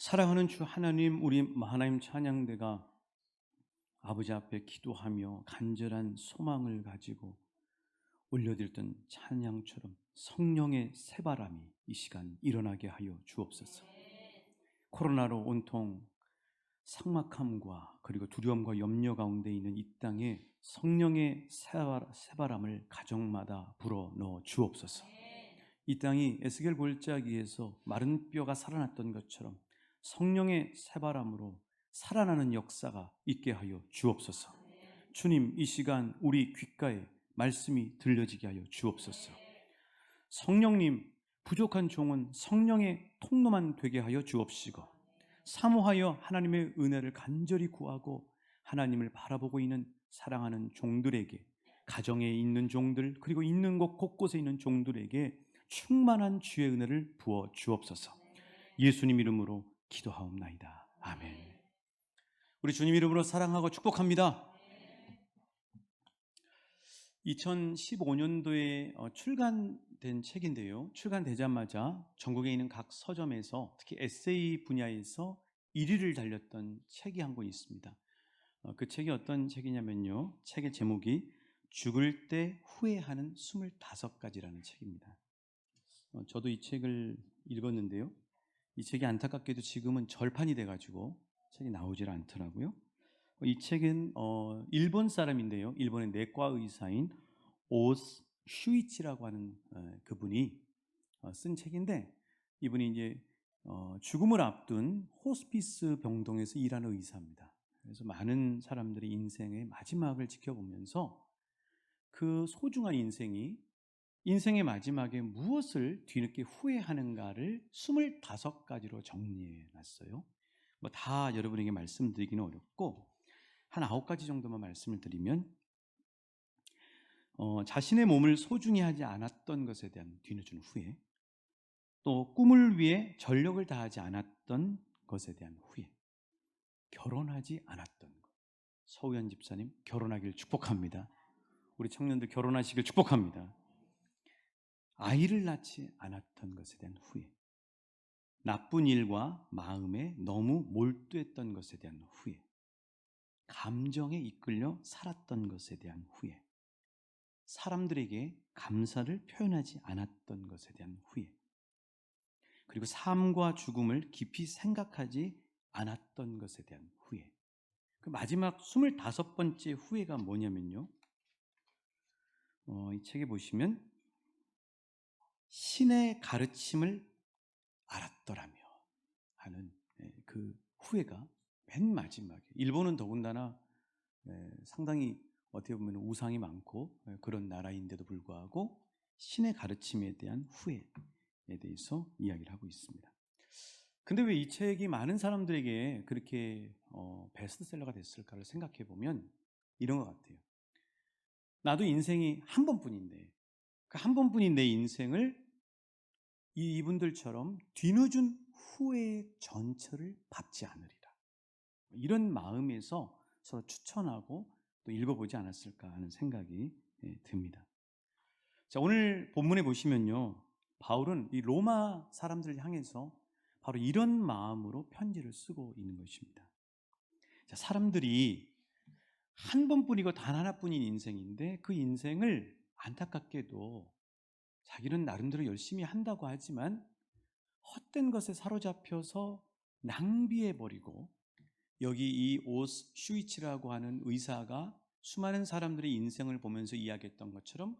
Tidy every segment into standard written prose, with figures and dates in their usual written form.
사랑하는 주 하나님, 우리 하나님 찬양대가 아버지 앞에 기도하며 간절한 소망을 가지고 올려드렸던 찬양처럼 성령의 새바람이 이 시간 일어나게 하여 주옵소서. 코로나로 온통 삭막함과 그리고 두려움과 염려 가운데 있는 이 땅에 성령의 새바람을 가정마다 불어 넣어 주옵소서. 이 땅이 에스겔 골짜기에서 마른 뼈가 살아났던 것처럼 성령의 새바람으로 살아나는 역사가 있게 하여 주옵소서. 주님, 이 시간 우리 귓가에 말씀이 들려지게 하여 주옵소서. 성령님, 부족한 종은 성령의 통로만 되게 하여 주옵시고, 사모하여 하나님의 은혜를 간절히 구하고 하나님을 바라보고 있는 사랑하는 종들에게, 가정에 있는 종들 그리고 있는 곳 곳곳에 있는 종들에게 충만한 주의 은혜를 부어 주옵소서. 예수님 이름으로 기도하옵나이다. 아멘. 우리 주님 이름으로 사랑하고 축복합니다. 2015년도에 출간된 책인데요, 출간되자마자 전국에 있는 각 서점에서 특히 에세이 분야에서 1위를 달렸던 책이 한 권 있습니다. 그 책이 어떤 책이냐면요, 책의 제목이 죽을 때 후회하는 25가지라는 책입니다. 저도 이 책을 읽었는데요, 이 책이 안타깝게도 지금은 절판이 돼가지고 책이 나오질 않더라고요. 이 책은 일본 사람인데요, 일본의 내과 의사인 오스 슈이치라고 하는 그분이 쓴 책인데, 이분이 이제 죽음을 앞둔 호스피스 병동에서 일하는 의사입니다. 그래서 많은 사람들이 인생의 마지막을 지켜보면서 그 소중한 인생의 마지막에 무엇을 뒤늦게 후회하는가를 25가지로 정리해 놨어요. 뭐 다 여러분에게 말씀드리기는 어렵고 한 9가지 정도만 말씀을 드리면, 자신의 몸을 소중히 하지 않았던 것에 대한 뒤늦은 후회, 또 꿈을 위해 전력을 다하지 않았던 것에 대한 후회, 결혼하지 않았던 것. 서우연 집사님, 결혼하기를 축복합니다. 우리 청년들 결혼하시길 축복합니다. 아이를 낳지 않았던 것에 대한 후회, 나쁜 일과 마음에 너무 몰두했던 것에 대한 후회, 감정에 이끌려 살았던 것에 대한 후회, 사람들에게 감사를 표현하지 않았던 것에 대한 후회, 그리고 삶과 죽음을 깊이 생각하지 않았던 것에 대한 후회. 그 마지막 25번째 후회가 뭐냐면요, 이 책에 보시면 신의 가르침을 알았더라며 하는 그 후회가 맨 마지막에, 일본은 더군다나 상당히 어떻게 보면 우상이 많고 그런 나라인데도 불구하고 신의 가르침에 대한 후회에 대해서 이야기를 하고 있습니다. 근데 왜 이 책이 많은 사람들에게 그렇게 베스트셀러가 됐을까를 생각해 보면 이런 것 같아요. 나도 인생이 한 번뿐인데 그 한 번뿐인 내 인생을 이분들처럼 뒤늦은 후회의 전철을 밟지 않으리라, 이런 마음에서 서로 추천하고 또 읽어보지 않았을까 하는 생각이 듭니다. 자, 오늘 본문에 보시면요, 바울은 이 로마 사람들을 향해서 바로 이런 마음으로 편지를 쓰고 있는 것입니다. 자, 사람들이 한 번뿐이고 단 하나뿐인 인생인데 그 인생을 안타깝게도 자기는 나름대로 열심히 한다고 하지만 헛된 것에 사로잡혀서 낭비해버리고, 여기 이 오스 슈이치라고 하는 의사가 수많은 사람들의 인생을 보면서 이야기했던 것처럼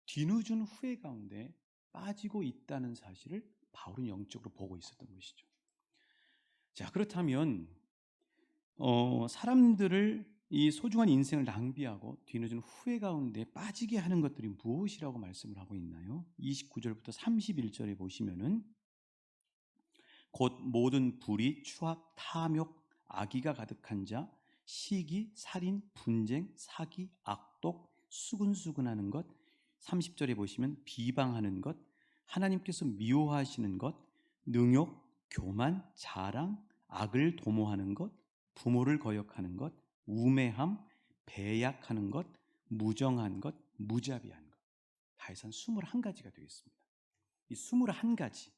뒤늦은 후회 가운데 빠지고 있다는 사실을 바울은 영적으로 보고 있었던 것이죠. 자, 그렇다면 사람들을 이 소중한 인생을 낭비하고 뒤늦은 후회 가운데 빠지게 하는 것들이 무엇이라고 말씀을 하고 있나요? 29절부터 31절에 보시면은 곧 모든 불의, 추악, 탐욕, 악의가 가득한 자, 시기, 살인, 분쟁, 사기, 악독, 수근수근하는 것, 30절에 보시면 비방하는 것, 하나님께서 미워하시는 것, 능욕, 교만, 자랑, 악을 도모하는 것, 부모를 거역하는 것, 우매함, 배약하는 것, 무정한 것, 무자비한 것, 다 해서 21가지가 되겠습니다. 이 21가지,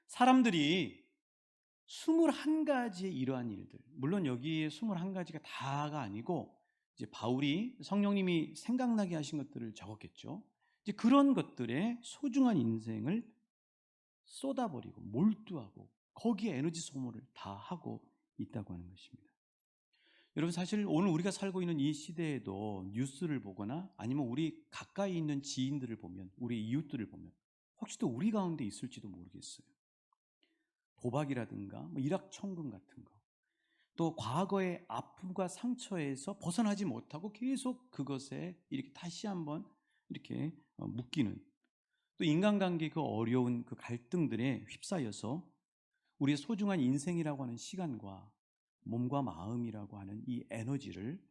사람들이 21가지의 이러한 일들, 물론 여기에 21가지가 다가 아니고 이제 바울이 성령님이 생각나게 하신 것들을 적었겠죠. 이제 그런 것들에 소중한 인생을 쏟아버리고 몰두하고 거기에 에너지 소모를 다 하고 있다고 하는 것입니다. 여러분, 사실 오늘 우리가 살고 있는 이 시대에도 뉴스를 보거나 아니면 우리 가까이 있는 지인들을 보면, 우리 이웃들을 보면 혹시 또 우리 가운데 있을지도 모르겠어요. 도박이라든가 일확천금 같은 거, 또 과거의 아픔과 상처에서 벗어나지 못하고 계속 그것에 이렇게 다시 한번 이렇게 묶이는, 또 인간관계 그 어려운 그 갈등들에 휩싸여서 우리의 소중한 인생이라고 하는 시간과 몸과 마음이라고 하는 이 에너지를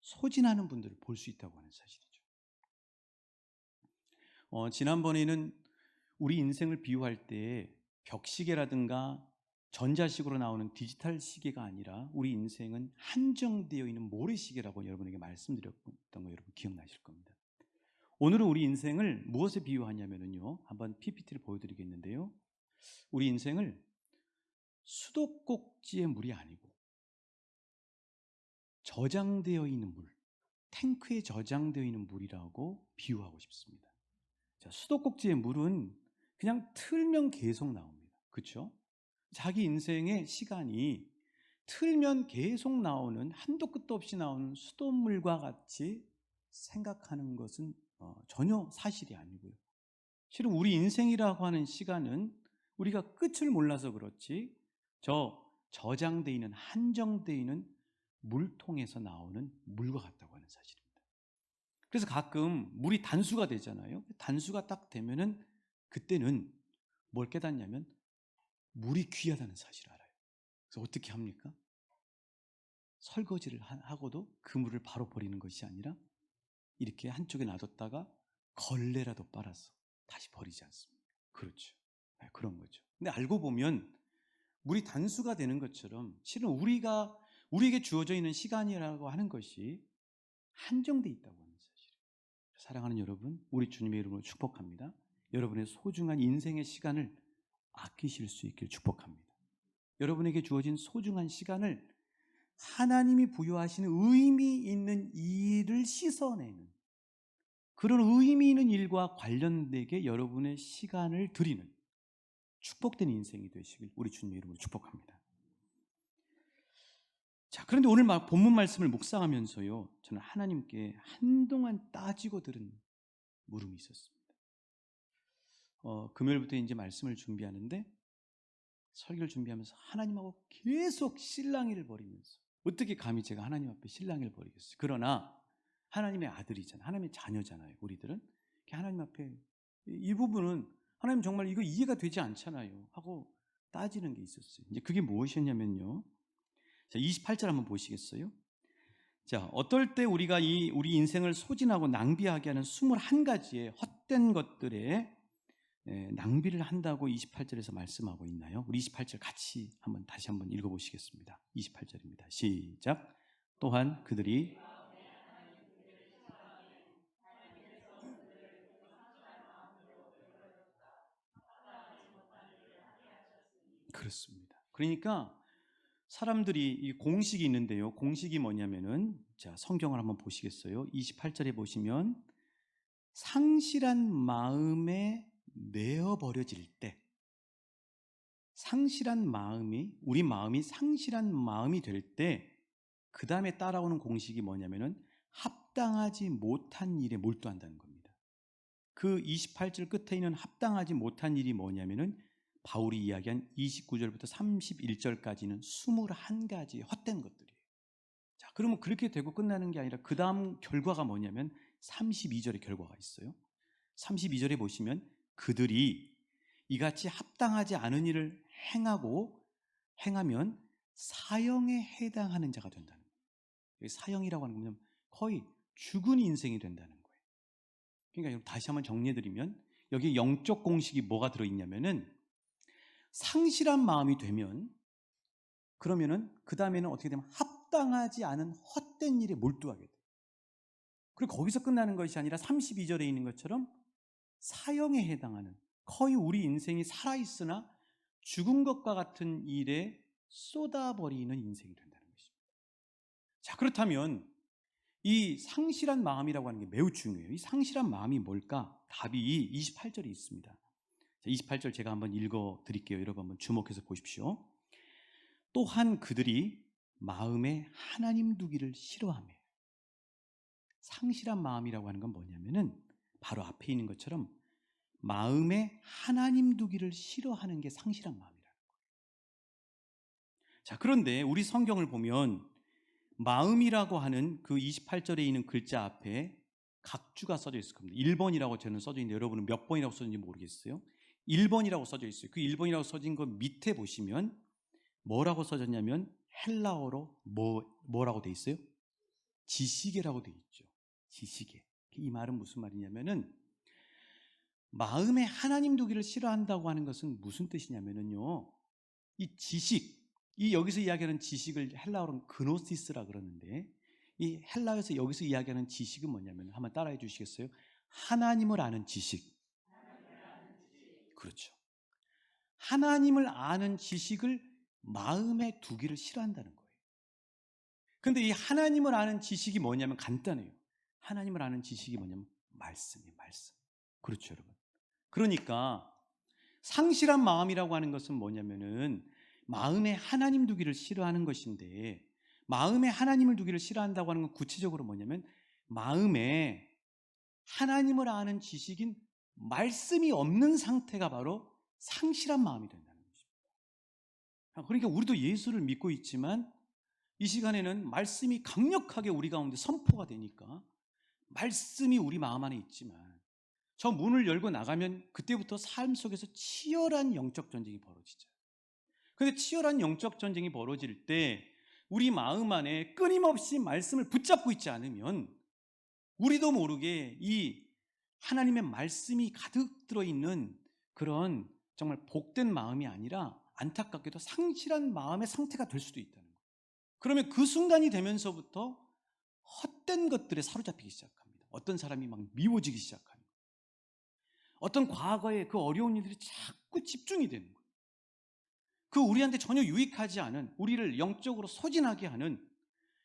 소진하는 분들을 볼 수 있다고 하는 사실이죠. 지난번에는 우리 인생을 비유할 때 벽시계라든가 전자식으로 나오는 디지털 시계가 아니라 우리 인생은 한정되어 있는 모래시계라고 여러분에게 말씀드렸던 거 여러분 기억나실 겁니다. 오늘은 우리 인생을 무엇에 비유하냐면요, 한번 PPT를 보여드리겠는데요, 우리 인생을 수도꼭지의 물이 아니고 저장되어 있는 물, 탱크에 저장되어 있는 물이라고 비유하고 싶습니다. 자, 수도꼭지의 물은 그냥 틀면 계속 나옵니다. 그렇죠? 자기 인생의 시간이 틀면 계속 나오는, 한도 끝도 없이 나오는 수돗물과 같이 생각하는 것은 전혀 사실이 아니고요. 실은 우리 인생이라고 하는 시간은 우리가 끝을 몰라서 그렇지 저장되어 있는, 한정되어 있는 물통에서 나오는 물과 같다고 하는 사실입니다. 그래서 가끔 물이 단수가 되잖아요. 단수가 딱 되면은 그때는 뭘 깨닫냐면 물이 귀하다는 사실을 알아요. 그래서 어떻게 합니까? 설거지를 하고도 그 물을 바로 버리는 것이 아니라 이렇게 한쪽에 놔뒀다가 걸레라도 빨아서 다시 버리지 않습니다. 그렇죠. 네, 그런 거죠. 근데 알고 보면 물이 단수가 되는 것처럼 실은 우리에게 주어져 있는 시간이라고 하는 것이 한정돼 있다고 하는 사실이에요. 사랑하는 여러분, 우리 주님의 이름으로 축복합니다. 여러분의 소중한 인생의 시간을 아끼실 수 있길 축복합니다. 여러분에게 주어진 소중한 시간을 하나님이 부여하시는 의미 있는 일을 씻어내는, 그런 의미 있는 일과 관련되게 여러분의 시간을 드리는 축복된 인생이 되시길 우리 주님의 이름으로 축복합니다. 자, 그런데 오늘 본문 말씀을 묵상하면서요, 저는 하나님께 한동안 따지고 들은 물음이 있었습니다. 금요일부터 이제 말씀을 준비하는데, 설교를 준비하면서 하나님하고 계속 실랑이를 벌이면서, 어떻게 감히 제가 하나님 앞에 실랑이를 벌이겠어요? 그러나 하나님의 아들이잖아요. 하나님의 자녀잖아요. 우리들은 하나님 앞에 이 부분은 하나님 정말 이거 이해가 되지 않잖아요 하고 따지는 게 있었어요. 이제 그게 무엇이었냐면요, 자, 28절 한번 보시겠어요? 자, 어떨 때 우리가 우리 인생을 소진하고 낭비하게 하는 21가지의 헛된 것들에 낭비를 한다고 28절에서 말씀하고 있나요? 우리 28절 같이 다시 한번 읽어보시겠습니다. 28절입니다. 시작. 또한 그들이 그렇습니다. 그러니까 사람들이 이 공식이 있는데요. 공식이 뭐냐면은, 자, 성경을 한번 보시겠어요? 28절에 보시면 상실한 마음에 내어버려질 때, 상실한 마음이, 우리 마음이 상실한 마음이 될 때 그 다음에 따라오는 공식이 뭐냐면은 합당하지 못한 일에 몰두한다는 겁니다. 그 28절 끝에 있는 합당하지 못한 일이 뭐냐면은 바울이 이야기한 29절부터 31절까지는 21가지 헛된 것들이에요. 자, 그러면 그렇게 되고 끝나는 게 아니라 그 다음 결과가 뭐냐면 32절의 결과가 있어요. 32절에 보시면 그들이 이같이 합당하지 않은 일을 행하면 사형에 해당하는 자가 된다는 거예요. 사형이라고 하는 건 거의 죽은 인생이 된다는 거예요. 그러니까 여러분, 다시 한번 정리해드리면 여기 영적 공식이 뭐가 들어있냐면은 상실한 마음이 되면, 그러면은 그 다음에는 어떻게 되면 합당하지 않은 헛된 일에 몰두하게 돼요. 그리고 거기서 끝나는 것이 아니라 32절에 있는 것처럼 사형에 해당하는, 거의 우리 인생이 살아있으나 죽은 것과 같은 일에 쏟아버리는 인생이 된다는 것입니다. 자, 그렇다면 이 상실한 마음이라고 하는 게 매우 중요해요. 이 상실한 마음이 뭘까? 답이 28절에 있습니다. 28절 제가 한번 읽어 드릴게요. 여러분 한번 주목해서 보십시오. 또한 그들이 마음에 하나님 두기를 싫어하며. 상실한 마음이라고 하는 건 뭐냐면은 바로 앞에 있는 것처럼 마음에 하나님 두기를 싫어하는 게 상실한 마음이라는 거예요. 자, 그런데 우리 성경을 보면 마음이라고 하는 그 28절에 있는 글자 앞에 각주가 써져 있을 겁니다. 1번이라고 저는 써져 있는데 여러분은 몇 번이라고 써진지 모르겠어요. 1번이라고 써져 있어요. 그 1번이라고 써진 거 밑에 보시면 뭐라고 써졌냐면 헬라어로 뭐라고 돼 있어요? 지시계라고 돼 있죠. 지시계. 이 말은 무슨 말이냐면은 마음에 하나님 두기를 싫어한다고 하는 것은 무슨 뜻이냐면은요. 이 지식, 이 여기서 이야기하는 지식을 헬라어로는 그노시스라 그러는데 이 헬라어에서 여기서 이야기하는 지식은 뭐냐면 한번 따라해 주시겠어요? 하나님을 아는 지식. 그렇죠. 하나님을 아는 지식을 마음에 두기를 싫어한다는 거예요. 근데 이 하나님을 아는 지식이 뭐냐면 간단해요. 하나님을 아는 지식이 뭐냐면 말씀이에요, 말씀. 그렇죠, 여러분. 그러니까 상실한 마음이라고 하는 것은 뭐냐면은 마음에 하나님 두기를 싫어하는 것인데, 마음에 하나님을 두기를 싫어한다고 하는 건 구체적으로 뭐냐면 마음에 하나님을 아는 지식인 말씀이 없는 상태가 바로 상실한 마음이 된다는 것입니다. 그러니까 우리도 예수를 믿고 있지만 이 시간에는 말씀이 강력하게 우리 가운데 선포가 되니까 말씀이 우리 마음 안에 있지만 저 문을 열고 나가면 그때부터 삶 속에서 치열한 영적 전쟁이 벌어지죠. 근데 치열한 영적 전쟁이 벌어질 때 우리 마음 안에 끊임없이 말씀을 붙잡고 있지 않으면 우리도 모르게 이 하나님의 말씀이 가득 들어있는 그런 정말 복된 마음이 아니라 안타깝게도 상실한 마음의 상태가 될 수도 있다는 거예요. 그러면 그 순간이 되면서부터 헛된 것들에 사로잡히기 시작합니다. 어떤 사람이 막 미워지기 시작합니다. 어떤 과거의 그 어려운 일들이 자꾸 집중이 되는 거예요. 그 우리한테 전혀 유익하지 않은, 우리를 영적으로 소진하게 하는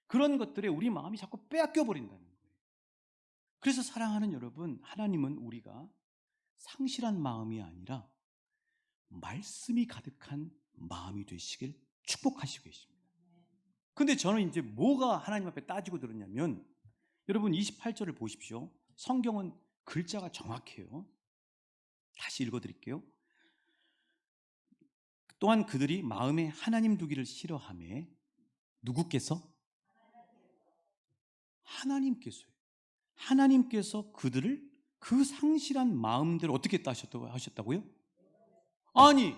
그런 것들에 우리 마음이 자꾸 빼앗겨 버린다는 거예요. 그래서 사랑하는 여러분, 하나님은 우리가 상실한 마음이 아니라 말씀이 가득한 마음이 되시길 축복하시고 계십니다. 근데 저는 이제 뭐가 하나님 앞에 따지고 들었냐면, 여러분 28절을 보십시오. 성경은 글자가 정확해요. 다시 읽어드릴게요. 또한 그들이 마음에 하나님 두기를 싫어하며. 누구께서? 하나님께서요. 하나님께서 그들을, 그 상실한 마음들을 어떻게 하셨다고요? 아니,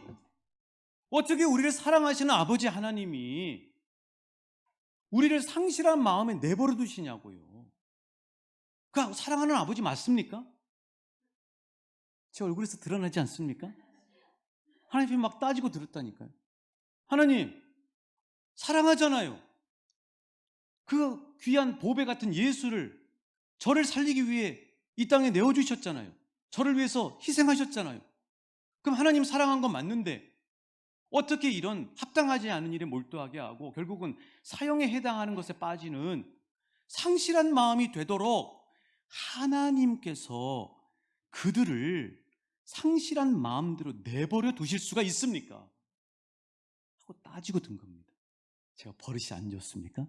어떻게 우리를 사랑하시는 아버지 하나님이 우리를 상실한 마음에 내버려 두시냐고요. 그 사랑하는 아버지 맞습니까? 제 얼굴에서 드러나지 않습니까? 하나님이 막 따지고 들었다니까요. 하나님 사랑하잖아요. 그 귀한 보배 같은 예수를, 저를 살리기 위해 이 땅에 내어주셨잖아요. 저를 위해서 희생하셨잖아요. 그럼 하나님 사랑한 건 맞는데 어떻게 이런 합당하지 않은 일에 몰두하게 하고 결국은 사형에 해당하는 것에 빠지는 상실한 마음이 되도록 하나님께서 그들을 상실한 마음대로 내버려 두실 수가 있습니까? 하고 따지고 든 겁니다. 제가 버릇이 안 좋습니까?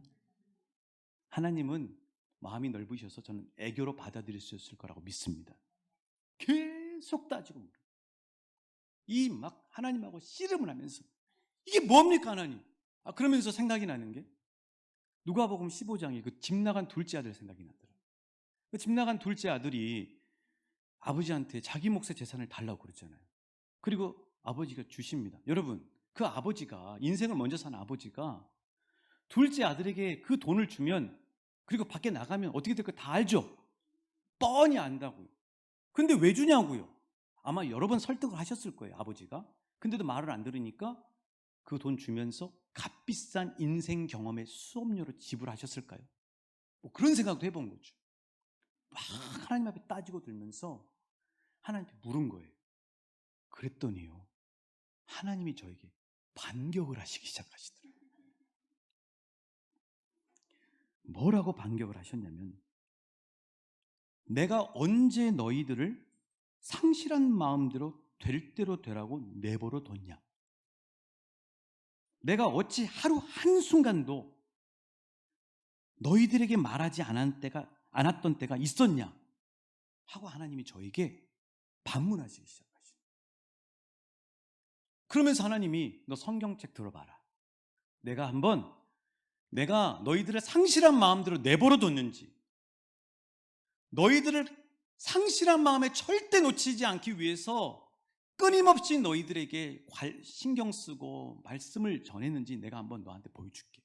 하나님은 마음이 넓으셔서 저는 애교로 받아들일 수 있을 거라고 믿습니다. 계속 따지고 물어요. 이 막 하나님하고 씨름을 하면서 이게 뭡니까 하나님? 그러면서 생각이 나는 게 누가복음 15장에 그 집 나간 둘째 아들 생각이 나더라고요. 그 집 나간 둘째 아들이 아버지한테 자기 몫의 재산을 달라고 그러잖아요. 그리고 아버지가 주십니다. 여러분, 그 아버지가, 인생을 먼저 산 아버지가 둘째 아들에게 그 돈을 주면, 그리고 밖에 나가면 어떻게 될까 다 알죠? 뻔히 안다고요. 근데 왜 주냐고요? 아마 여러 번 설득을 하셨을 거예요, 아버지가. 근데도 말을 안 들으니까 그 돈 주면서 값비싼 인생 경험의 수업료로 지불하셨을까요? 뭐 그런 생각도 해본 거죠. 막 하나님 앞에 따지고 들면서 하나님께 물은 거예요. 그랬더니요, 하나님이 저에게 반격을 하시기 시작하시더라고요. 뭐라고 반격을 하셨냐면, 내가 언제 너희들을 상실한 마음대로 될 대로 되라고 내버려 뒀냐? 내가 어찌 하루 한순간도 너희들에게 말하지 않았던 때가 있었냐? 하고 하나님이 저에게 반문하시기 시작하시죠. 그러면서 하나님이 너 성경책 들어봐라. 내가 너희들을 상실한 마음대로 내버려 뒀는지, 너희들을 상실한 마음에 절대 놓치지 않기 위해서 끊임없이 너희들에게 신경 쓰고 말씀을 전했는지 내가 한번 너한테 보여줄게.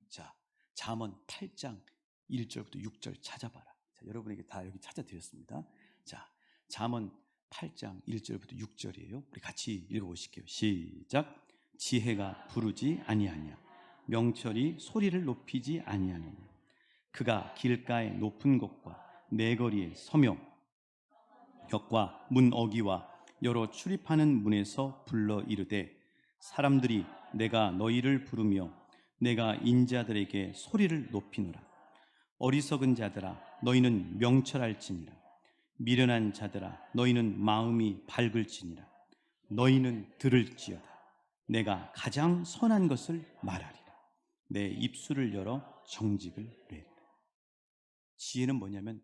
자, 잠언 8장 1절부터 6절 찾아봐라. 자, 여러분에게 다 여기 찾아드렸습니다. 자, 잠언 8장 1절부터 6절이에요. 우리 같이 읽어보실게요. 시작. 지혜가 부르지 아니하냐, 명철이 소리를 높이지 아니하느냐. 그가 길가의 높은 곳과 내거리에 서며 벽과 문 어기와 여러 출입하는 문에서 불러 이르되, 사람들이 내가 너희를 부르며 내가 인자들에게 소리를 높이노라. 어리석은 자들아, 너희는 명철할지니라. 미련한 자들아, 너희는 마음이 밝을지니라. 너희는 들을지어다. 내가 가장 선한 것을 말하리라. 내 입술을 열어 정직을 내리라. 지혜는 뭐냐면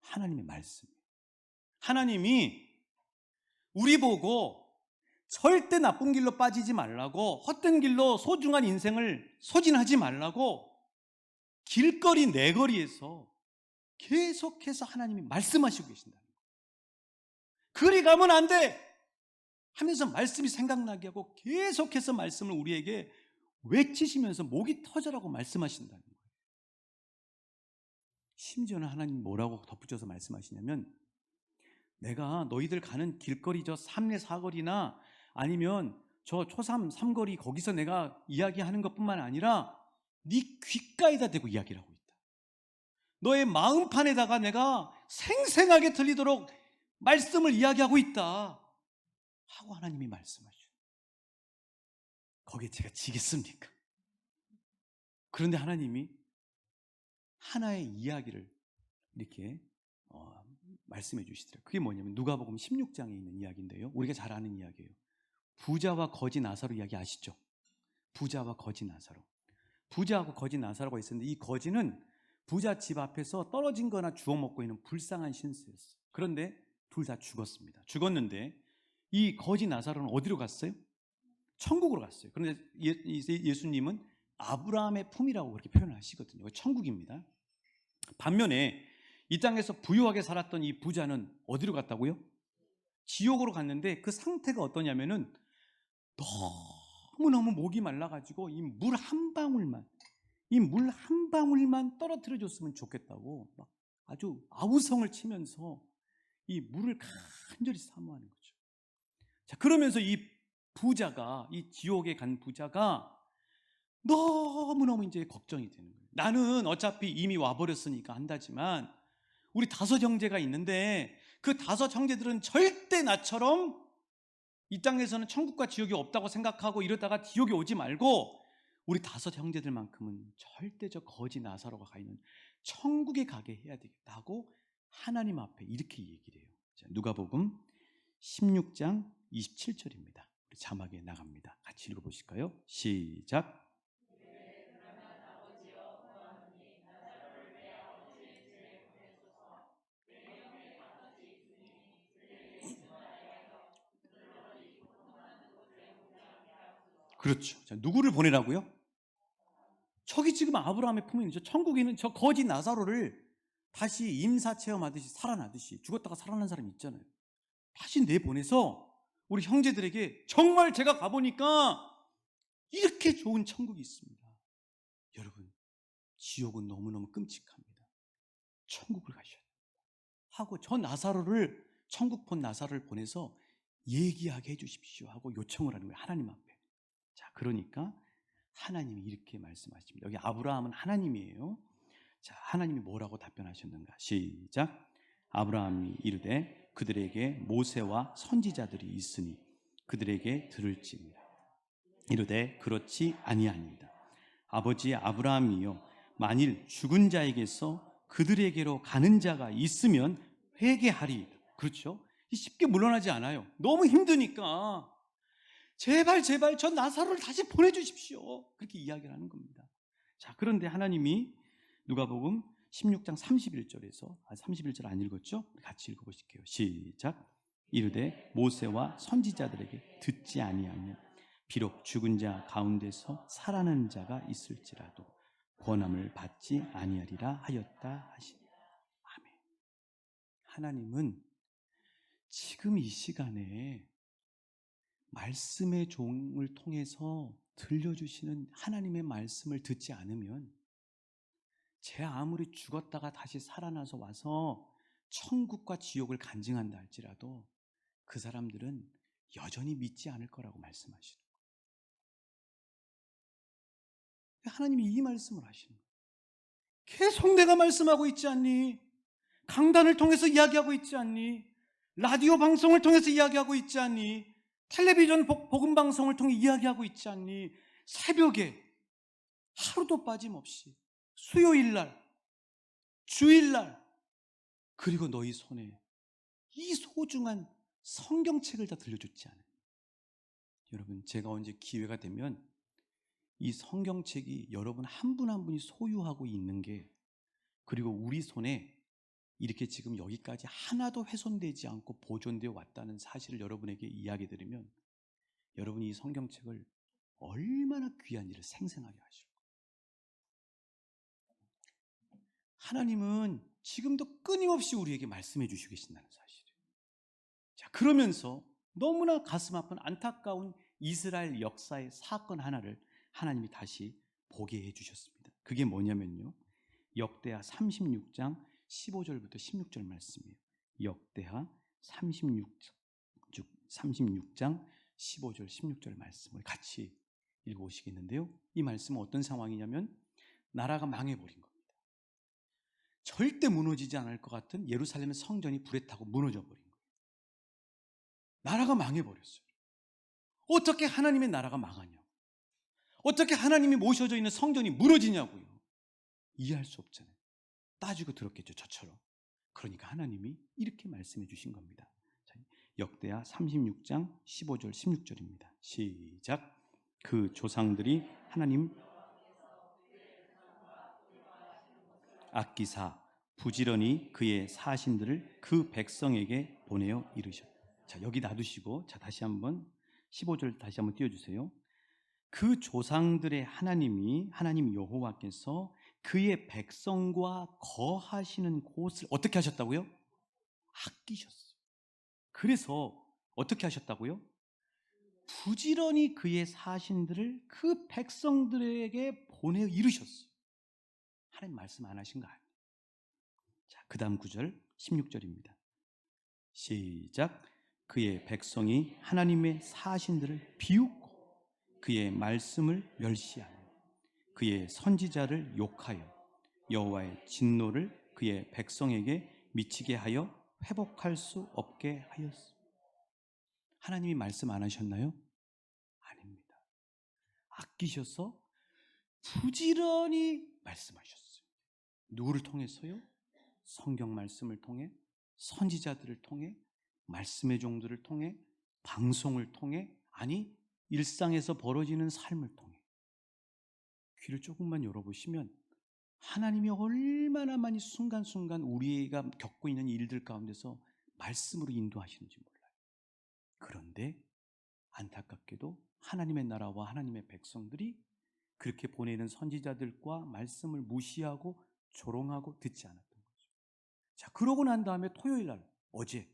하나님의 말씀이에요. 하나님이 우리 보고 절대 나쁜 길로 빠지지 말라고, 헛된 길로 소중한 인생을 소진하지 말라고 길거리 내거리에서 계속해서 하나님이 말씀하시고 계신다는 거예요. 그리 가면 안 돼 하면서 말씀이 생각나게 하고 계속해서 말씀을 우리에게 외치시면서 목이 터져라고 말씀하신다는 거예요. 심지어는 하나님 뭐라고 덧붙여서 말씀하시냐면, 내가 너희들 가는 길거리 저 삼례 사거리나 아니면 저 초삼 삼거리 거기서 내가 이야기하는 것뿐만 아니라 네 귓가에다 대고 이야기를 하고 있다. 너의 마음판에다가 내가 생생하게 들리도록 말씀을 이야기하고 있다 하고 하나님이 말씀하셔요. 거기에 제가 지겠습니까? 그런데 하나님이 하나의 이야기를 이렇게 말씀해 주시더라고요. 그게 뭐냐면 누가복음 16장에 있는 이야기인데요. 우리가 잘 아는 이야기예요. 부자와 거지 나사로 이야기 아시죠? 부자와 거지 나사로. 부자하고 거지 나사로가 있었는데, 이 거지는 부자 집 앞에서 떨어진 거나 주워 먹고 있는 불쌍한 신세였어요. 그런데 둘 다 죽었습니다. 죽었는데 이 거지 나사로는 어디로 갔어요? 천국으로 갔어요. 그런데 예수님은 아브라함의 품이라고 그렇게 표현을 하시거든요. 천국입니다. 반면에 이 땅에서 부유하게 살았던 이 부자는 어디로 갔다고요? 지옥으로 갔는데 그 상태가 어떠냐면은 너무너무 목이 말라가지고 이 물 한 방울만 떨어뜨려 줬으면 좋겠다고 막 아주 아우성을 치면서 이 물을 간절히 사모하는 거죠. 자, 그러면서 이 지옥에 간 부자가 너무너무 이제 걱정이 되는 거예요. 나는 어차피 이미 와버렸으니까 한다지만 우리 5 형제가 있는데 그 5 형제들은 절대 나처럼 이 땅에서는 천국과 지옥이 없다고 생각하고 이러다가 지옥에 오지 말고 우리 5 형제들만큼은 절대 저 거지 나사로가 가 있는 천국에 가게 해야 되겠다고 하나님 앞에 이렇게 얘기를 해요. 자, 누가복음 16장 27절입니다. 우리 자막에 나갑니다. 같이 읽어보실까요? 시작. 그렇죠. 자, 누구를 보내라고요? 저기 지금 아브라함의 품에 있는 저 천국에 있는 저 거지 나사로를 다시 임사 체험하듯이 살아나듯이 죽었다가 살아난 사람이 있잖아요. 다시 내보내서 우리 형제들에게 정말 제가 가보니까 이렇게 좋은 천국이 있습니다. 여러분, 지옥은 너무너무 끔찍합니다. 천국을 가셔야 됩니다. 하고 저 나사로를, 천국 본 나사로를 보내서 얘기하게 해주십시오 하고 요청을 하는 거예요. 하나님 앞에. 자, 그러니까 하나님이 이렇게 말씀하십니다. 여기 아브라함은 하나님이에요. 자, 하나님이 뭐라고 답변하셨는가? 시작. 아브라함이 이르되 그들에게 모세와 선지자들이 있으니 그들에게 들을지니라. 이르되 그렇지 아니하니이다. 아버지 아브라함이여, 만일 죽은 자에게서 그들에게로 가는 자가 있으면 회개하리이다. 그렇죠? 쉽게 물러나지 않아요. 너무 힘드니까 제발 제발 저 나사로를 다시 보내주십시오, 그렇게 이야기를 하는 겁니다. 자, 그런데 하나님이 누가복음 16장 31절에서 31절 안 읽었죠? 같이 읽어보실게요. 시작. 이르되 모세와 선지자들에게 듣지 아니하며 비록 죽은 자 가운데서 살아나는 자가 있을지라도 권함을 받지 아니하리라 하였다 하시니. 아멘. 하나님은 지금 이 시간에 말씀의 종을 통해서 들려주시는 하나님의 말씀을 듣지 않으면, 제 아무리 죽었다가 다시 살아나서 와서 천국과 지옥을 간증한다 할지라도 그 사람들은 여전히 믿지 않을 거라고 말씀하시는 거예요. 하나님이 이 말씀을 하시는 거예요. 계속 내가 말씀하고 있지 않니? 강단을 통해서 이야기하고 있지 않니? 라디오 방송을 통해서 이야기하고 있지 않니? 텔레비전 복음 방송을 통해 이야기하고 있지 않니? 새벽에 하루도 빠짐없이 수요일날, 주일날, 그리고 너희 손에 이 소중한 성경책을 다 들려줬지 않아요? 여러분, 제가 언제 기회가 되면 이 성경책이 여러분 한 분 한 분이 소유하고 있는 게, 그리고 우리 손에 이렇게 지금 여기까지 하나도 훼손되지 않고 보존되어 왔다는 사실을 여러분에게 이야기 드리면, 여러분이 이 성경책을 얼마나 귀한 일을 생생하게 하실까. 하나님은 지금도 끊임없이 우리에게 말씀해 주시고 계신다는 사실이에요. 자, 그러면서 너무나 가슴 아픈 안타까운 이스라엘 역사의 사건 하나를 하나님이 다시 보게 해 주셨습니다. 그게 뭐냐면요, 역대하 36장 15절부터 16절 말씀이에요. 역대하 36장 15절 16절 말씀을 같이 읽어보시겠는데요, 이 말씀은 어떤 상황이냐면 나라가 망해버린 겁니다. 절대 무너지지 않을 것 같은 예루살렘의 성전이 불에 타고 무너져 버린 거예요. 나라가 망해버렸어요. 어떻게 하나님의 나라가 망하냐, 어떻게 하나님이 모셔져 있는 성전이 무너지냐고요. 이해할 수 없잖아요. 따지고 들었겠죠, 저처럼. 그러니까 하나님이 이렇게 말씀해 주신 겁니다. 역대하 36장 15절 16절입니다. 시작. 그 조상들이 하나님 아끼사 부지런히 그의 사신들을 그 백성에게 보내어 이르셨다. 자, 여기 놔두시고, 자, 다시 한번 15절 다시 한번 띄워주세요. 그 조상들의 하나님 여호와께서 그의 백성과 거하시는 곳을 어떻게 하셨다고요? 아끼셨어요. 그래서 어떻게 하셨다고요? 부지런히 그의 사신들을 그 백성들에게 보내어 이르셨어요. 하나님 말씀 안 하신 거 아니에요. 자, 그 다음 9절 16절입니다. 시작. 그의 백성이 하나님의 사신들을 비웃고 그의 말씀을 멸시하며 그의 선지자를 욕하여 여호와의 진노를 그의 백성에게 미치게 하여 회복할 수 없게 하였습니다. 하나님이 말씀 안 하셨나요? 아닙니다. 아끼셔서 부지런히 말씀하셨어요. 누구를 통해서요? 성경 말씀을 통해, 선지자들을 통해, 말씀의 종들을 통해, 방송을 통해, 아니 일상에서 벌어지는 삶을 통해. 귀를 조금만 열어보시면 하나님이 얼마나 많이 순간순간 우리가 겪고 있는 일들 가운데서 말씀으로 인도하시는지 몰라요. 그런데 안타깝게도 하나님의 나라와 하나님의 백성들이 그렇게 보내는 선지자들과 말씀을 무시하고 조롱하고 듣지 않았던 거죠. 자, 그러고 난 다음에 토요일 날, 어제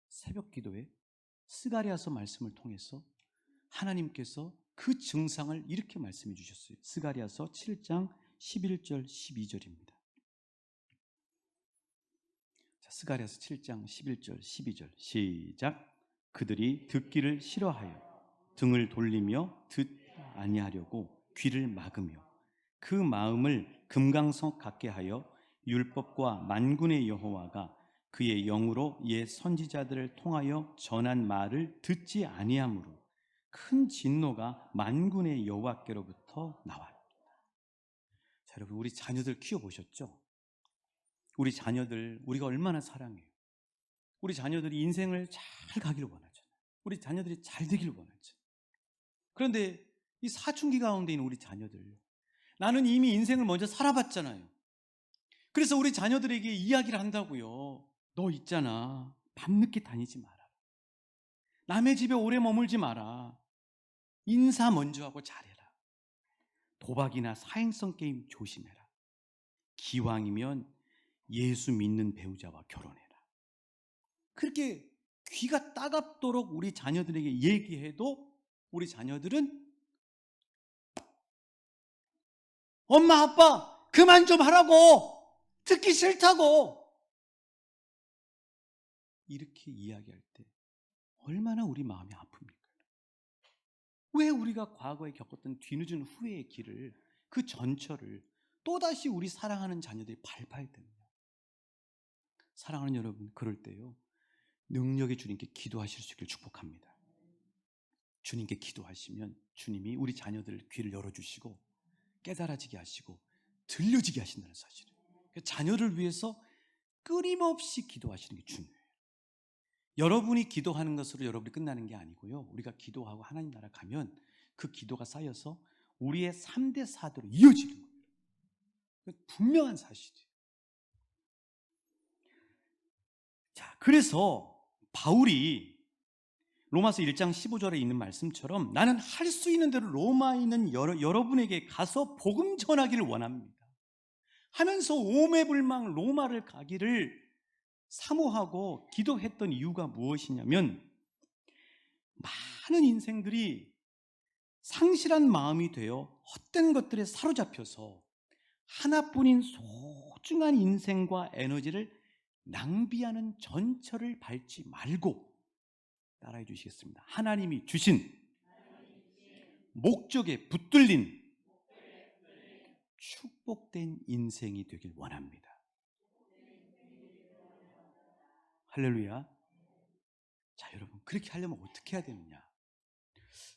새벽 기도에 스가랴서 말씀을 통해서 하나님께서 그 증상을 이렇게 말씀해 주셨어요. 스가랴서 7장 11절 12절입니다. 자, 스가랴서 7장 11절 12절 시작. 그들이 듣기를 싫어하여 등을 돌리며 듣지 아니하려고 귀를 막으며 그 마음을 금강석 같게 하여 율법과 만군의 여호와가 그의 영으로 옛 선지자들을 통하여 전한 말을 듣지 아니하므로 큰 진노가 만군의 여호와께로부터 나왔다. 자, 여러분, 우리 자녀들 키워보셨죠? 우리 자녀들 우리가 얼마나 사랑해요. 우리 자녀들이 인생을 잘 가기를 원하잖아요. 우리 자녀들이 잘 되기를 원하죠. 그런데 이 사춘기 가운데 있는 우리 자녀들, 나는 이미 인생을 먼저 살아봤잖아요. 그래서 우리 자녀들에게 이야기를 한다고요. 너 있잖아, 밤늦게 다니지 마라. 남의 집에 오래 머물지 마라. 인사 먼저 하고 잘해라. 도박이나 사행성 게임 조심해라. 기왕이면 예수 믿는 배우자와 결혼해라. 그렇게 귀가 따갑도록 우리 자녀들에게 얘기해도 우리 자녀들은 엄마 아빠 그만 좀 하라고, 듣기 싫다고, 이렇게 이야기할 때 얼마나 우리 마음이 아픕니까? 왜 우리가 과거에 겪었던 뒤늦은 후회의 길을, 그 전철을 또다시 우리 사랑하는 자녀들이 밟아야 되느냐? 사랑하는 여러분, 그럴 때요, 능력의 주님께 기도하실 수 있기를 축복합니다. 주님께 기도하시면 주님이 우리 자녀들 귀를 열어주시고 깨달아지게 하시고 들려지게 하신다는 사실을, 자녀를 위해서 끊임없이 기도하시는 게 중요해요. 여러분이 기도하는 것으로 여러분이 끝나는 게 아니고요, 우리가 기도하고 하나님 나라 가면 그 기도가 쌓여서 우리의 3대 4대로 이어지는 거예요. 분명한 사실이에요. 자, 그래서 바울이 로마서 1장 15절에 있는 말씀처럼 나는 할 수 있는 대로 로마에 있는 여러분에게 가서 복음 전하기를 원합니다 하면서 오매불망 로마를 가기를 사모하고 기도했던 이유가 무엇이냐면, 많은 인생들이 상실한 마음이 되어 헛된 것들에 사로잡혀서 하나뿐인 소중한 인생과 에너지를 낭비하는 전철을 밟지 말고, 따라해 주시겠습니다. 하나님이 주신 목적에 붙들린 축복된 인생이 되길 원합니다. 할렐루야. 자, 여러분, 그렇게 하려면 어떻게 해야 되느냐?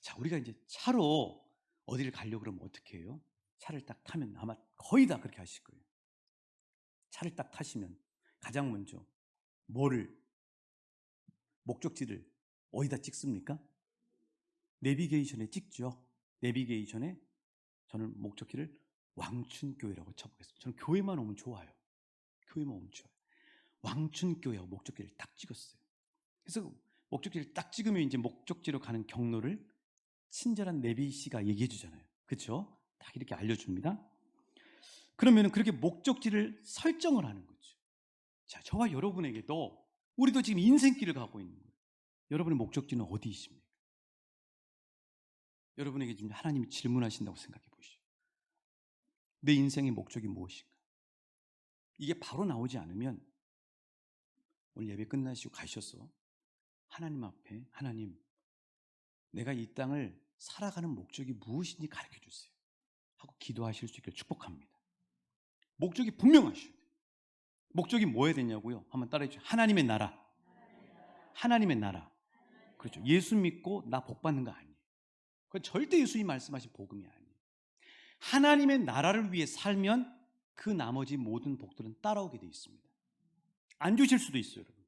자, 우리가 이제 차로 어디를 가려고 그러면 어떻게 해요? 차를 딱 타면 아마 거의 다 그렇게 하실 거예요. 차를 딱 타시면 가장 먼저 목적지를 어디다 찍습니까? 내비게이션에 찍죠. 내비게이션에 저는 목적지를 왕춘교회라고 쳐보겠습니다. 저는 교회만 오면 좋아요. 교회만 오면 좋아요. 왕춘교회하고 목적지를 딱 찍었어요. 그래서 목적지를 딱 찍으면 이제 목적지로 가는 경로를 친절한 내비 씨가 얘기해 주잖아요. 그렇죠? 딱 이렇게 알려줍니다. 그러면 그렇게 목적지를 설정을 하는 거죠. 자, 저와 여러분에게도, 우리도 지금 인생길을 가고 있는 거예요. 여러분의 목적지는 어디이십니까? 여러분에게 지금 하나님이 질문하신다고 생각해 보시죠. 내 인생의 목적이 무엇인가? 이게 바로 나오지 않으면 오늘 예배 끝나시고 가셔서 하나님 앞에, 하나님, 내가 이 땅을 살아가는 목적이 무엇인지 가르쳐 주세요 하고 기도하실 수 있기를 축복합니다. 목적이 분명하셔야 돼요. 목적이 뭐여야 되냐고요? 한번 따라해 주세요. 하나님의 나라. 하나님의 나라. 그렇죠. 예수 믿고 나 복 받는 거 아니에요. 그건 절대 예수님이 말씀하신 복음이 아니에요. 하나님의 나라를 위해 살면 그 나머지 모든 복들은 따라오게 돼 있습니다. 안 주실 수도 있어요, 여러분.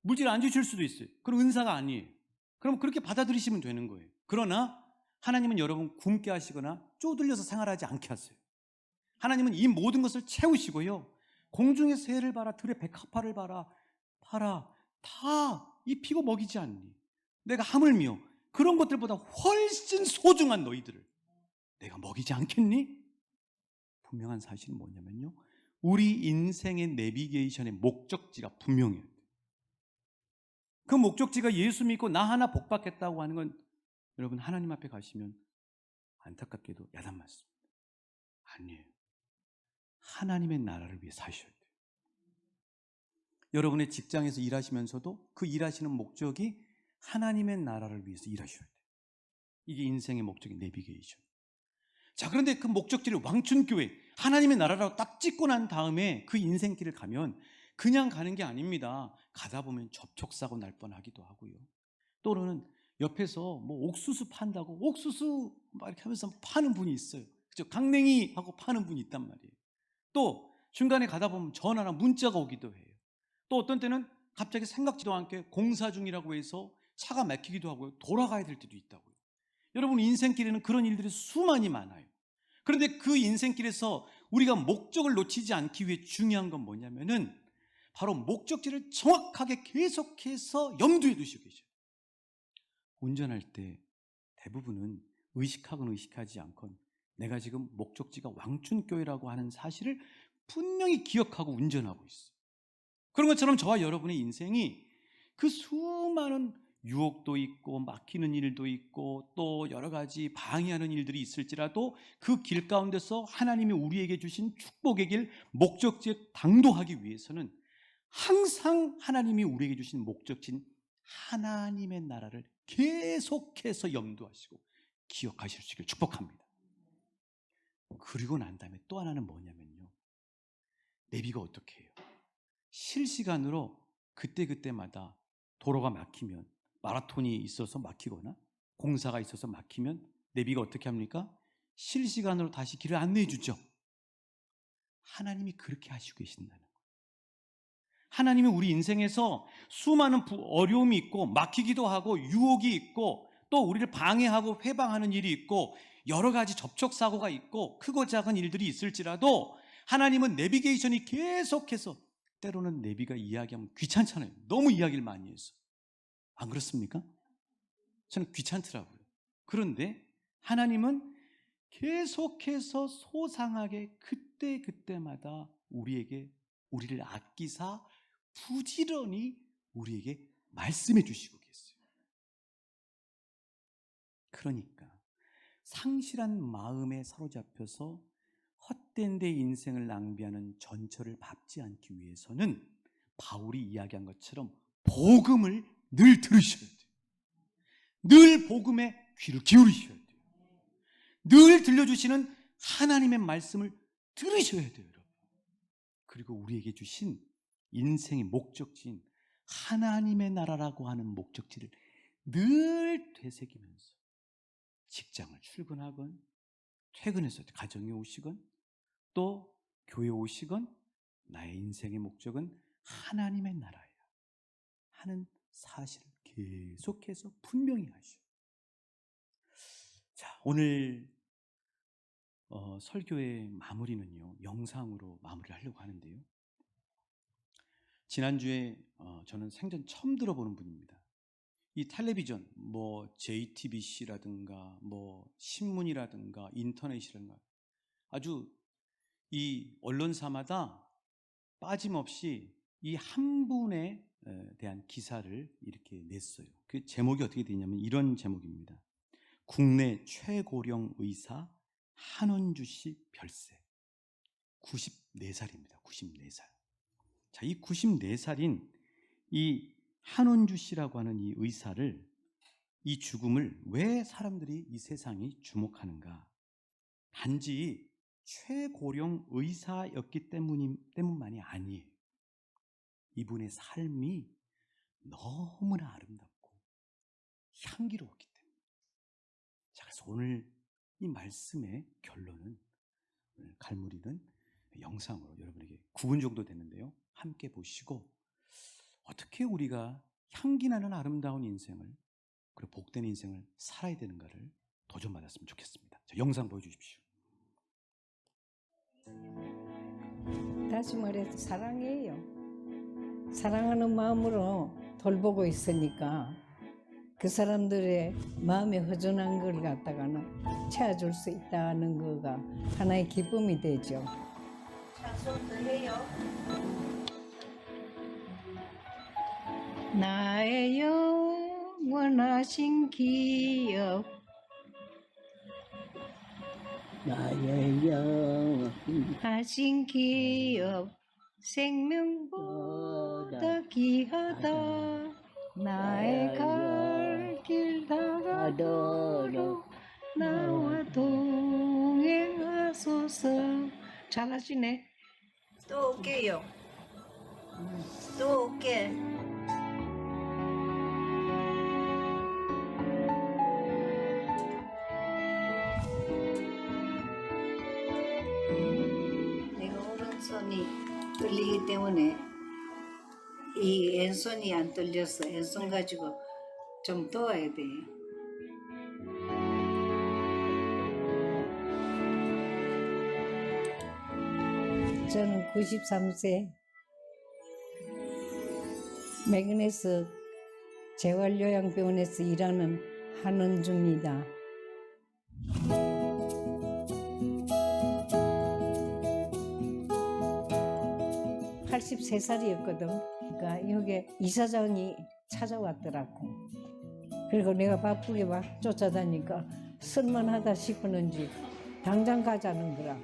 물질 안 주실 수도 있어요. 그럼 은사가 아니에요. 그럼 그렇게 받아들이시면 되는 거예요. 그러나 하나님은 여러분 굶게 하시거나 쪼들려서 생활하지 않게 하세요. 하나님은 이 모든 것을 채우시고요, 공중의 새를 봐라, 들의 백합화를 봐라, 다 입히고 먹이지 않니? 내가 하물며 그런 것들보다 훨씬 소중한 너희들을 내가 먹이지 않겠니? 분명한 사실은 뭐냐면요, 우리 인생의 내비게이션의 목적지가 분명해요. 그 목적지가 예수 믿고 나 하나 복 받겠다고 하는 건, 여러분 하나님 앞에 가시면 안타깝게도 야단 맞습니다. 아니에요. 하나님의 나라를 위해 사셔야 돼요. 여러분의 직장에서 일하시면서도 그 일하시는 목적이 하나님의 나라를 위해서 일하셔야 돼요. 이게 인생의 목적인 내비게이션. 자, 그런데 그 목적지를 왕춘교회, 하나님의 나라라고 딱 찍고 난 다음에 그 인생길을 가면 그냥 가는 게 아닙니다. 가다 보면 접촉사고 날 뻔하기도 하고요, 또는 옆에서 뭐 옥수수 판다고 옥수수 막 이렇게 하면서 파는 분이 있어요. 그죠? 강냉이 하고 파는 분이 있단 말이에요. 또 중간에 가다 보면 전화나 문자가 오기도 해요. 또 어떤 때는 갑자기 생각지도 않게 공사 중이라고 해서 차가 막히기도 하고요. 돌아가야 될 때도 있다고요. 여러분, 인생길에는 그런 일들이 수많이 많아요. 그런데 그 인생길에서 우리가 목적을 놓치지 않기 위해 중요한 건 뭐냐면은 바로 목적지를 정확하게 계속해서 염두에 두시고 계셔요. 운전할 때 대부분은 의식하건 의식하지 않건 내가 지금 목적지가 왕춘교회라고 하는 사실을 분명히 기억하고 운전하고 있어요. 그런 것처럼 저와 여러분의 인생이 그 수많은 유혹도 있고 막히는 일도 있고 또 여러 가지 방해하는 일들이 있을지라도 그 길 가운데서 하나님이 우리에게 주신 축복의 길, 목적지에 당도하기 위해서는 항상 하나님이 우리에게 주신 목적지인 하나님의 나라를 계속해서 염두하시고 기억하실 수 있기를 축복합니다. 그리고 난 다음에 또 하나는 뭐냐면요, 레위가 어떻게 해요? 실시간으로 그때그때마다 도로가 막히면, 마라톤이 있어서 막히거나 공사가 있어서 막히면 레위가 어떻게 합니까? 실시간으로 다시 길을 안내해 주죠. 하나님이 그렇게 하시고 계신다는 거예요. 하나님이 우리 인생에서 수많은 어려움이 있고 막히기도 하고 유혹이 있고 또 우리를 방해하고 회방하는 일이 있고 여러 가지 접촉사고가 있고 크고 작은 일들이 있을지라도 하나님은 내비게이션이 계속해서, 때로는 내비가 이야기하면 귀찮잖아요. 너무 이야기를 많이 해서. 안 그렇습니까? 저는 귀찮더라고요. 그런데 하나님은 계속해서 소상하게 그때그때마다 우리를 아끼사 부지런히 우리에게 말씀해 주시고 계세요. 그러니까 상실한 마음에 사로잡혀서 헛된 데 인생을 낭비하는 전철을 밟지 않기 위해서는 바울이 이야기한 것처럼 복음을 늘 들으셔야 돼요. 늘 복음에 귀를 기울이셔야 돼요. 늘 들려주시는 하나님의 말씀을 들으셔야 돼요, 여러분. 그리고 우리에게 주신 인생의 목적지인 하나님의 나라라고 하는 목적지를 늘 되새기면서 직장을 출근하건 퇴근해서 가정에 오시건 또 교회에 오시건 나의 인생의 목적은 하나님의 나라야 하는 사실을 계속해서 분명히 하시오. 자, 오늘 설교의 마무리는요, 영상으로 마무리를 하려고 하는데요. 지난주에 저는 생전 처음 들어보는 분입니다. 이 텔레비전, 뭐 JTBC라든가 뭐 신문이라든가 인터넷이라든가 아주 이 언론사마다 빠짐없이 이 한 분에 대한 기사를 이렇게 냈어요. 그 제목이 어떻게 되냐면 이런 제목입니다. 국내 최고령 의사 한원주 씨 별세. 94살입니다. 94살. 자, 이 94살인 이 한원주 씨라고 하는 이 의사를, 이 죽음을 왜 사람들이 이 세상이 주목하는가? 단지 최고령 의사였기 때문만이 아니에요. 이분의 삶이 너무나 아름답고 향기로웠기 때문에. 자, 그래서 오늘 이 말씀의 결론은, 오늘 갈무리는 영상으로 여러분에게 9분 정도 되는데요, 함께 보시고 어떻게 우리가 향기나는 아름다운 인생을, 그리고 복된 인생을 살아야 되는가를 도전받았으면 좋겠습니다. 자, 영상 보여주십시오. 다시 말해서 사랑해요. 사랑하는 마음으로 돌보고 있으니까 그 사람들의 마음에 허전한 걸 갖다가는 채워줄 수 있다는 거가 하나의 기쁨이 되죠. 찬송도 해요. 나의 영원하신 기억, 나의 하신 기억, 생명보다 귀하다. 나의 갈 길 다가도록 나와 동행하소서. 잘하시네. 또 올게요. 또 올게. 손이 떨리기 때문에 이 왼손이 안 떨려서 왼손 가지고 좀 도와야 돼. 저는 93세 매그네스 재활요양병원에서 일하는 한은주입니다. 83살이었거든. 그러니까 여기 이사장이 찾아왔더라고. 그리고 내가 바쁘게 막 쫓아다니까 쓸만하다 싶었는지 당장 가자는 거라.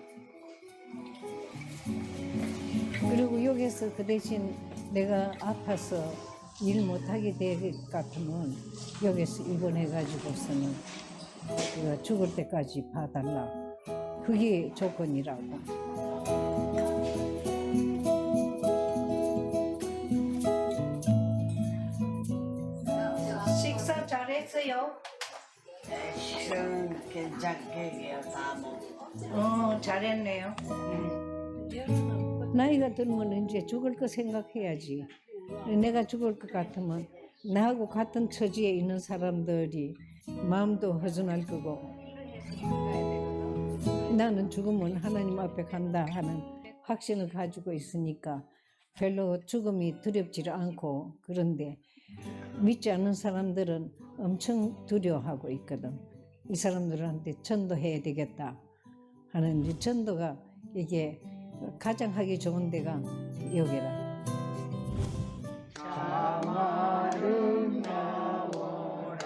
그리고 여기서 그 대신 내가 아파서 일 못하게 될 것 같으면 여기서 입원해가지고서는 내가 죽을 때까지 봐달라. 그게 조건이라고. 식사 잘했어요? 식사는 괜찮게 다 먹어. 잘했네요. 나이가 들면 이제 죽을 거 생각해야지. 내가 죽을 것 같으면 나하고 같은 처지에 있는 사람들이 마음도 허전할 거고, 나는 죽으면 하나님 앞에 간다 하는 확신을 가지고 있으니까 별로 죽음이 두렵지를 않고, 그런데 믿지 않는 사람들은 엄청 두려워하고 있거든. 이 사람들한테 전도해야 되겠다 하는 이제 전도가 이게 가장 하기 좋은 데가 여기라. 자마름 나오라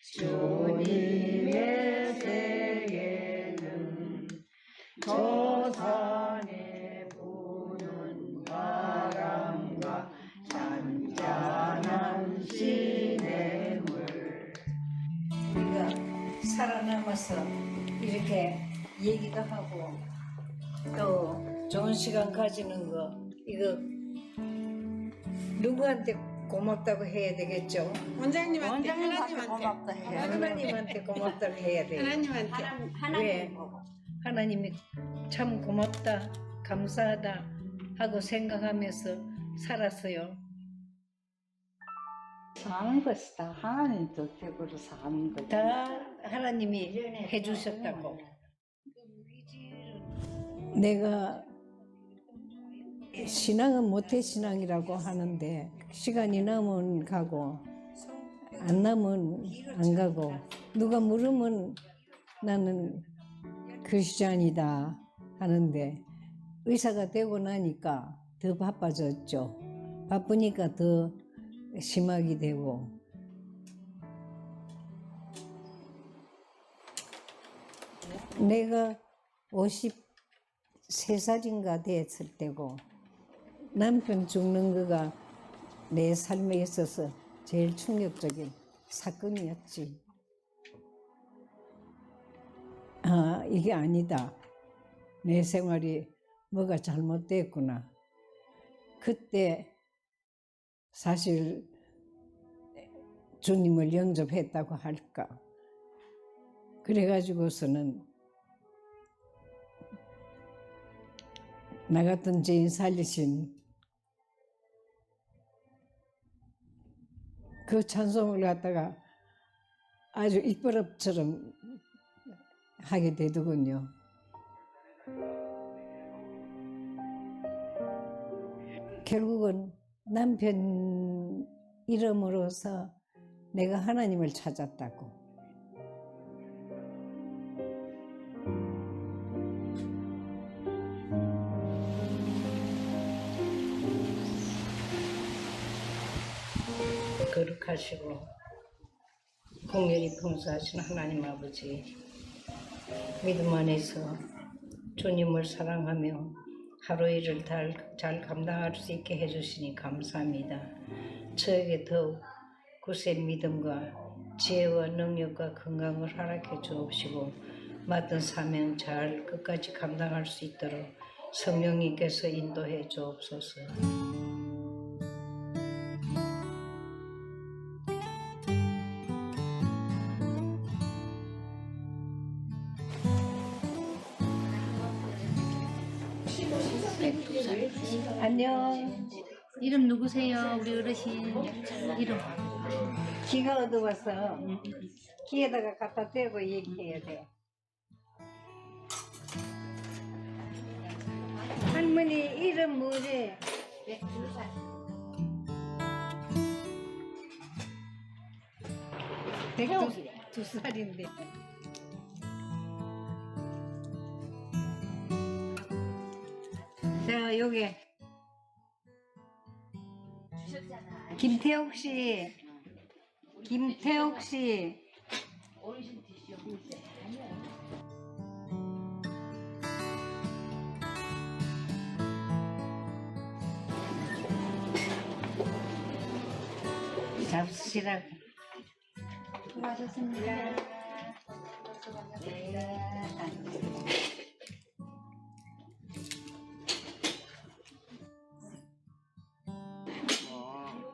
주님의 세계는 저 산에 부는 바람과 잔잔한 시냇물. 우리가 살아남아서 이렇게 얘기도 하고 또 좋은 시간 가지는 거, 이거 누구한테 고맙다고 해야 되겠죠? 원장님한테 고맙다 해요. 하나님한테 고맙다고 해야 돼요. 하나님한테. 왜? 하나님이 참 고맙다, 감사하다 하고 생각하면서 살았어요. 사는 것이 다 하나님 덕택으로 사는 거지. 다 하나님이 해주셨다고. 내가 신앙은 모태신앙이라고 하는데 시간이 남으면 가고 안 남으면 안 가고, 누가 물으면 나는 크리스찬이다 하는데 의사가 되고 나니까 더 바빠졌죠. 바쁘니까 더 심하게 되고. 내가 53살인가 됐을 때고 남편 죽는 거가 내 삶에 있어서 제일 충격적인 사건이었지. 아, 이게 아니다. 내 생활이 뭐가 잘못됐구나. 그때 사실 주님을 영접했다고 할까. 그래가지고서는 나 같은 죄인 살리신 그 찬송을 갖다가 아주 입버릇처럼 하게 되더군요. 결국은 남편 이름으로서 내가 하나님을 찾았다고. 거룩하시고 공연히 풍성하신 하나님 아버지, 믿음 안에서 주님을 사랑하며 하루 일을 잘 감당할 수 있게 해주시니 감사합니다. 저에게 더욱 굳센 믿음과 지혜와 능력과 건강을 허락해 주옵시고 맡은 사명 잘 끝까지 감당할 수 있도록 성령님께서 인도해 주옵소서. 안녕. 이름 누구세요? 우리 어르신 이름. 기가 어두워서 귀에다가 갖다 대고 얘기해야 돼. 할머니 이름 뭐지? 백두 살인데. 자, 여기 김태옥 씨, 김태옥 씨. 잡수시라고. 수고하셨습니다.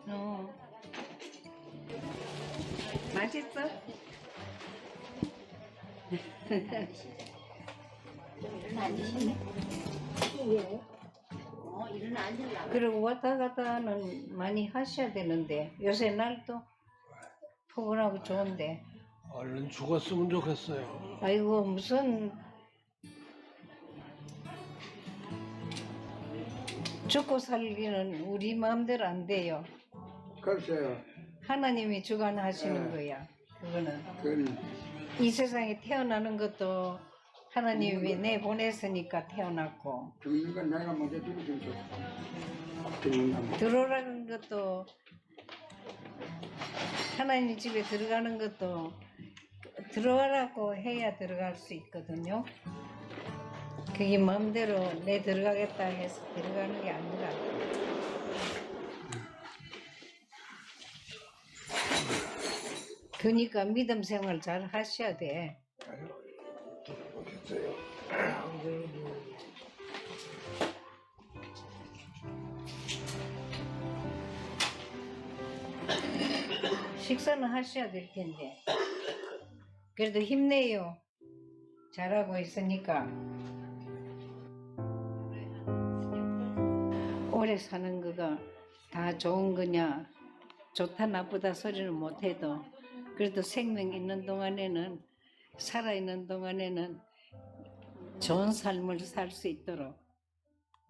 어. 맛있어? 일어나 앉으시네. 일어나 앉으려고. 그리고 왔다 갔다는 많이 하셔야 되는데 요새 날도 포근하고 좋은데. 얼른 죽었으면 좋겠어요. 아이고 무슨 죽고 살기는 우리 마음대로 안 돼요. 글쎄요. 하나님이 주관하시는 거야. 그거는 그건 이 세상에 태어나는 것도 하나님이 내보냈으니까 태어났고, 죽는 건 내가 먼저 죽을 수 있어. 죽는다면. 들어오라는 것도 하나님 집에 들어가는 것도 들어와라고 해야 들어갈 수 있거든요. 그게 마음대로 내 들어가겠다 해서 들어가는 게 아니라. 그러니까 믿음 생활 잘 하셔야 돼. 식사는 하셔야 될 텐데. 그래도 힘내요. 잘하고 있으니까. 오래 사는 거가 다 좋은 거냐, 좋다 나쁘다 소리는 못해도 그래도 생명 있는 동안에는, 살아있는 동안에는 좋은 삶을 살 수 있도록,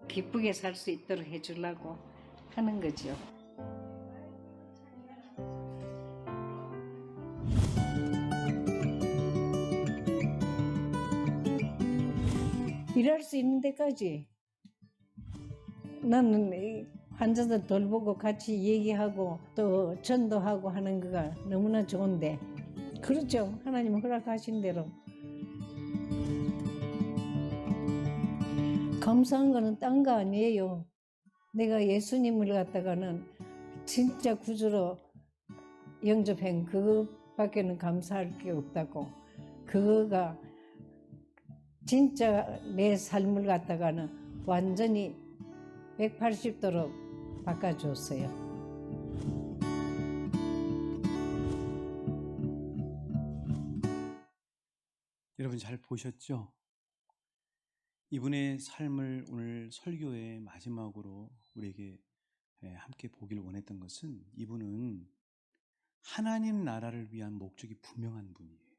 기쁘게 살 수 있도록 해주려고 하는 거죠. 일할 수 있는 데까지 나는 이 환자들 돌보고 같이 얘기하고 또 전도하고 하는 거가 너무나 좋은데, 그렇죠. 하나님 허락하신 대로. 감사한 거는 딴 거 아니에요. 내가 예수님을 갖다가는 진짜 구주로 영접한 그거밖에는 감사할 게 없다고. 그거가 진짜 내 삶을 갖다가는 완전히 180도로 바꿔줬어요. 여러분 잘 보셨죠? 이분의 삶을 오늘 설교의 마지막으로 우리에게 함께 보기를 원했던 것은, 이분은 하나님 나라를 위한 목적이 분명한 분이에요.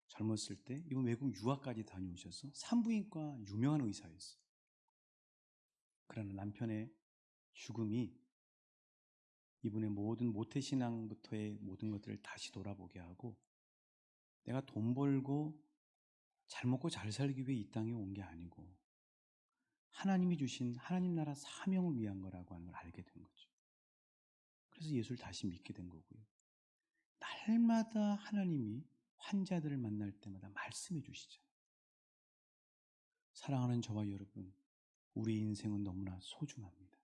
젊었을 때 이분 외국 유학까지 다녀오셔서 산부인과 유명한 의사였어요. 그러나 남편의 죽음이 이분의 모든 모태신앙부터의 모든 것들을 다시 돌아보게 하고, 내가 돈 벌고 잘 먹고 잘 살기 위해 이 땅에 온 게 아니고 하나님이 주신 하나님 나라 사명을 위한 거라고 하는 걸 알게 된 거죠. 그래서 예수를 다시 믿게 된 거고요. 날마다 하나님이 환자들을 만날 때마다 말씀해 주시잖아요. 사랑하는 저와 여러분, 우리 인생은 너무나 소중합니다.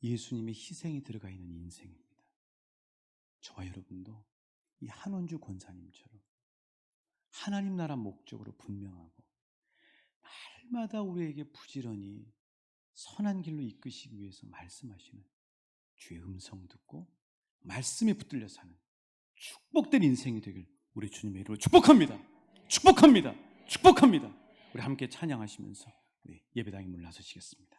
예수님의 희생이 들어가 있는 인생입니다. 저와 여러분도 이 한원주 권사님처럼 하나님 나라 목적으로 분명하고 날마다 우리에게 부지런히 선한 길로 이끄시기 위해서 말씀하시는 주의 음성 듣고 말씀에 붙들려 사는 축복된 인생이 되길 우리 주님의 이름으로 축복합니다. 축복합니다. 축복합니다. 우리 함께 찬양하시면서 우리 예배당에 물러서시겠습니다.